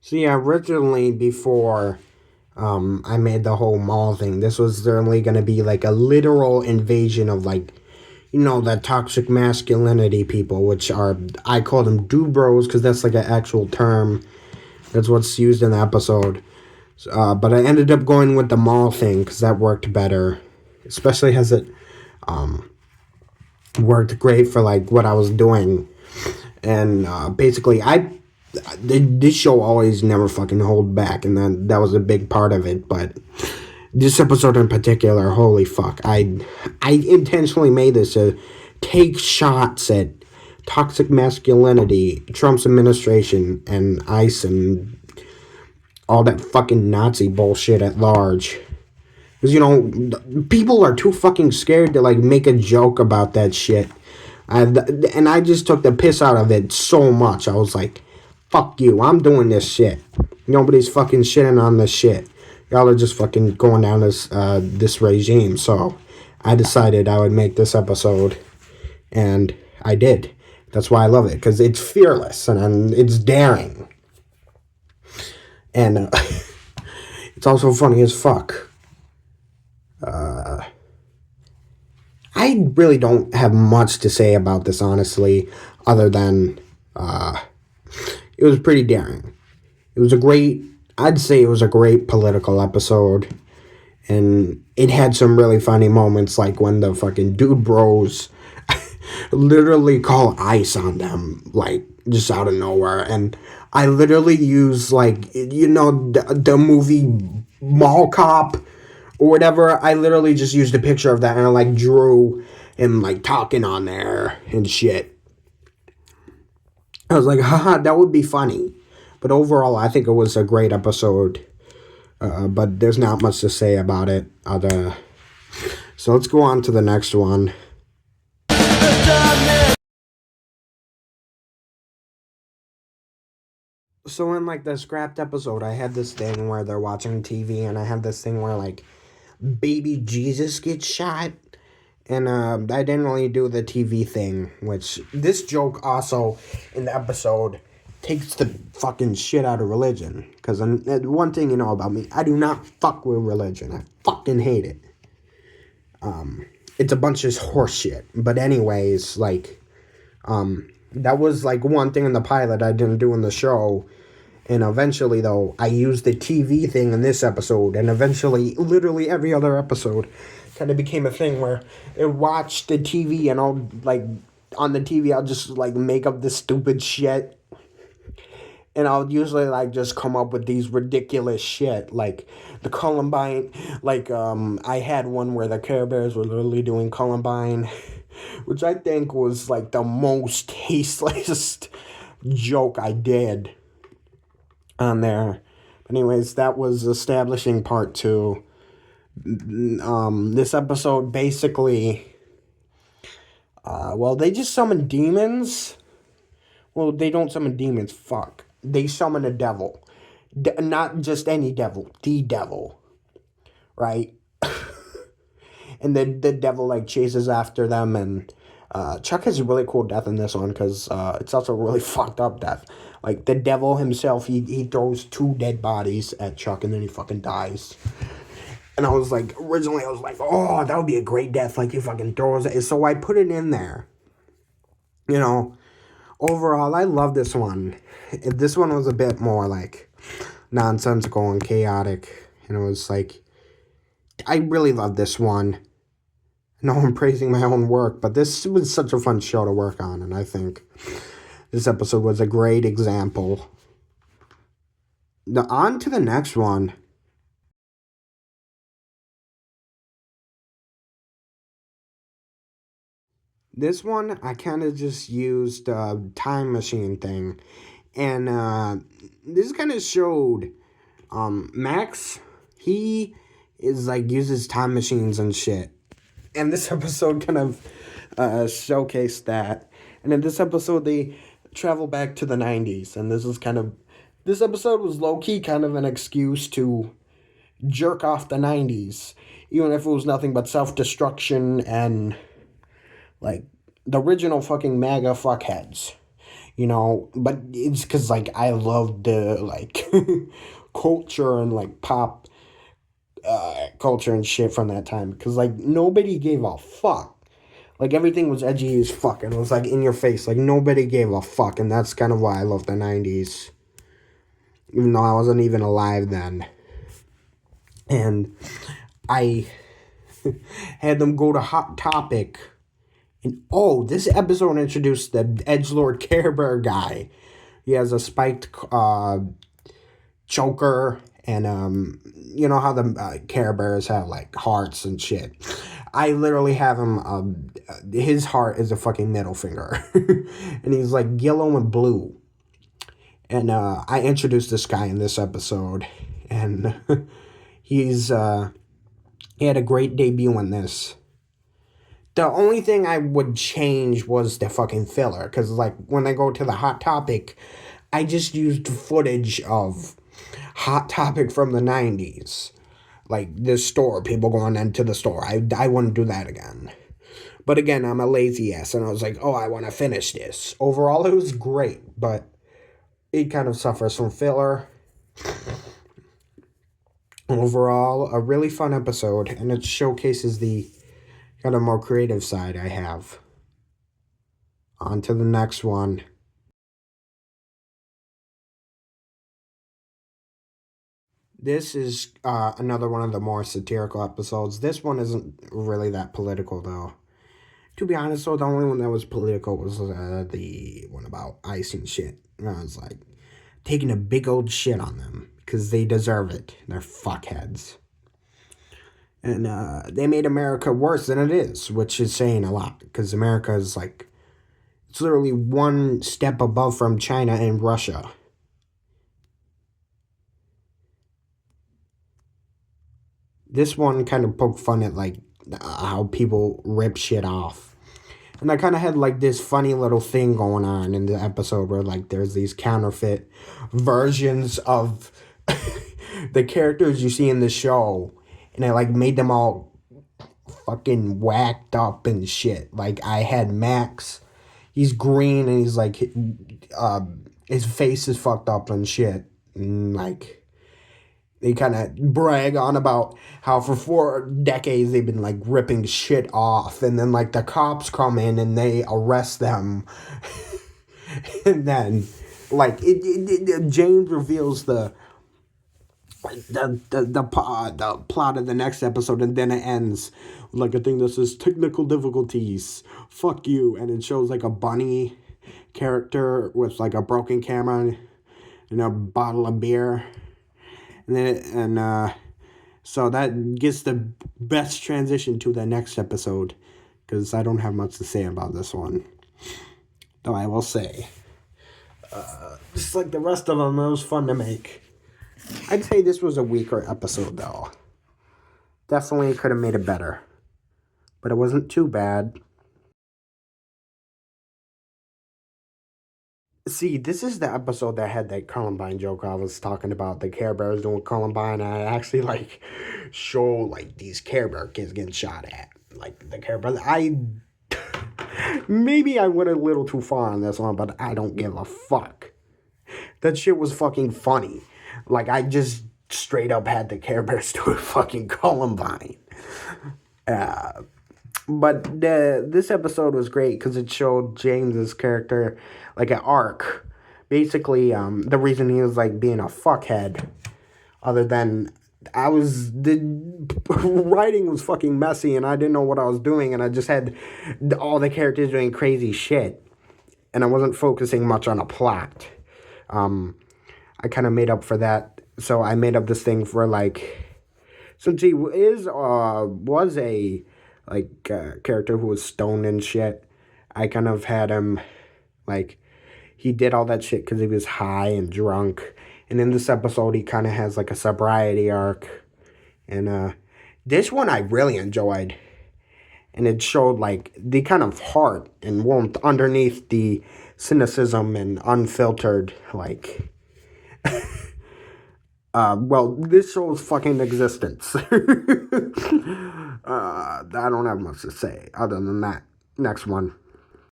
So yeah, originally before I made the whole mall thing, this was certainly gonna be like a literal invasion of like, the toxic masculinity people, which are, I call them dude bros because that's like an actual term. That's what's used in the episode. But I ended up going with the mall thing because that worked better, especially as it worked great for like what I was doing. And basically, this show always never fucking hold back, and that was a big part of it. But this episode in particular, holy fuck, I intentionally made this to take shots at toxic masculinity, Trump's administration, and ICE, and all that fucking Nazi bullshit at large. Because, people are too fucking scared to, like, make a joke about that shit. And I just took the piss out of it so much. I was like, fuck you, I'm doing this shit. Nobody's fucking shitting on this shit. Y'all are just fucking going down this regime. So I decided I would make this episode. And I did. That's why I love it. Because it's fearless and it's daring. And it's also funny as fuck. I really don't have much to say about this, honestly, other than it was pretty daring. It was I'd say it was a great political episode, and it had some really funny moments, like when the fucking dude bros literally call ICE on them, like, just out of nowhere, and I literally use, like, the movie Mall Cop, or whatever. I literally just used a picture of that and I like drew him like talking on there and shit. I was like, haha, that would be funny. But overall, I think it was a great episode. But there's not much to say about it. So let's go on to the next one. So in like the scrapped episode, I had this thing where they're watching TV, and I had this thing where like baby Jesus gets shot. And I didn't really do the TV thing, which this joke also in the episode takes the fucking shit out of religion. Because one thing you know about me, I do not fuck with religion. I fucking hate it. It's a bunch of horse shit. But anyways, like, that was like one thing in the pilot I didn't do in the show. And eventually, though, I used the TV thing in this episode. And eventually, literally every other episode kind of became a thing where I watch the TV and I'll, like, on the TV, I'll just, like, make up this stupid shit. And I'll usually, like, just come up with these ridiculous shit. Like, the Columbine, like, I had one where the Care Bears were literally doing Columbine, which I think was, like, the most tasteless joke I did on there. Anyways, that was establishing part 2. This episode basically, they just summon demons. Well, they don't summon demons, fuck. They summon a devil. Not just any devil, the devil. Right? And the devil, like, chases after them, and Chuck has a really cool death in this one, because it's also a really fucked up death. Like, the devil himself, he throws 2 dead bodies at Chuck, and then he fucking dies. And I was like, originally I was like, oh, that would be a great death, like, he fucking throws it. So I put it in there. Overall, I love this one. This one was a bit more, like, nonsensical and chaotic. And it was like, I really love this one. I know I'm praising my own work, but this was such a fun show to work on, and I think this episode was a great example. Now, on to the next one. This one, I kind of just used a time machine thing. And this kind of showed Max, he is like uses time machines and shit. And this episode kind of showcased that. And in this episode, they travel back to the 90s. And this episode was low-key kind of an excuse to jerk off the 90s. Even if it was nothing but self-destruction and, like, the original fucking MAGA fuckheads. but it's because, like, I love the, like, culture and, like, pop culture and shit from that time, because, like, nobody gave a fuck. Like, everything was edgy as fuck, and it was, like, in your face. Like, nobody gave a fuck, and that's kind of why I love the 90s, even though I wasn't even alive then. And I had them go to Hot Topic, and, this episode introduced the edgelord Care Bear guy. He has a spiked choker, and you know how the Care Bears have, like, hearts and shit. I literally have him, his heart is a fucking middle finger, and he's, like, yellow and blue. And I introduced this guy in this episode, and he had a great debut in this. The only thing I would change was the fucking filler, because, like, when I go to the Hot Topic, I just used footage of Hot Topic from the 90s. Like, the store, people going into the store. I wouldn't do that again. But again, I'm a lazy ass, and I was like, I want to finish this. Overall, it was great, but it kind of suffers from filler. Overall, a really fun episode, and it showcases the kind of more creative side I have. On to the next one. This is another one of the more satirical episodes. This one isn't really that political, though. To be honest, though, the only one that was political was the one about ice and shit. And I was like, taking a big old shit on them, because they deserve it. They're fuckheads. And they made America worse than it is, which is saying a lot, because America is, like, it's literally one step above from China and Russia. This one kind of poked fun at, like, how people rip shit off. And I kind of had, like, this funny little thing going on in the episode where, like, there's these counterfeit versions of the characters you see in the show. And I, like, made them all fucking whacked up and shit. Like, I had Max. He's green and he's, like, his face is fucked up and shit. And, like, they kind of brag on about how for 4 decades they've been, like, ripping shit off. And then, like, the cops come in and they arrest them. And then, like, James reveals the plot of the next episode, and then it ends like a thing that says technical difficulties, fuck you, and it shows, like, a bunny character with, like, a broken camera and a bottle of beer. So that gets the best transition to the next episode, because I don't have much to say about this one. Though I will say, just like the rest of them, it was fun to make. I'd say this was a weaker episode, though. Definitely could have made it better. But it wasn't too bad. See, this is the episode that had that Columbine joke I was talking about. The Care Bears doing Columbine. And I actually, like, show, like, these Care Bear kids getting shot at. Like, the Care Bears. Maybe I went a little too far on this one, but I don't give a fuck. That shit was fucking funny. Like, I just straight up had the Care Bears do a fucking Columbine. But this episode was great because it showed James's character, like, an arc. Basically, the reason he was, like, being a fuckhead, other than the writing was fucking messy and I didn't know what I was doing, and I just had all the characters doing crazy shit, and I wasn't focusing much on a plot. I kind of made up for that, so I made up this thing for, like, since he was a, like, character who was stoned and shit, I kind of had him, like, he did all that shit because he was high and drunk. And in this episode, he kind of has, like, a sobriety arc. And this one I really enjoyed. And it showed, like, the kind of heart and warmth underneath the cynicism and unfiltered, like... this show's fucking existence. I don't have much to say other than that. Next one.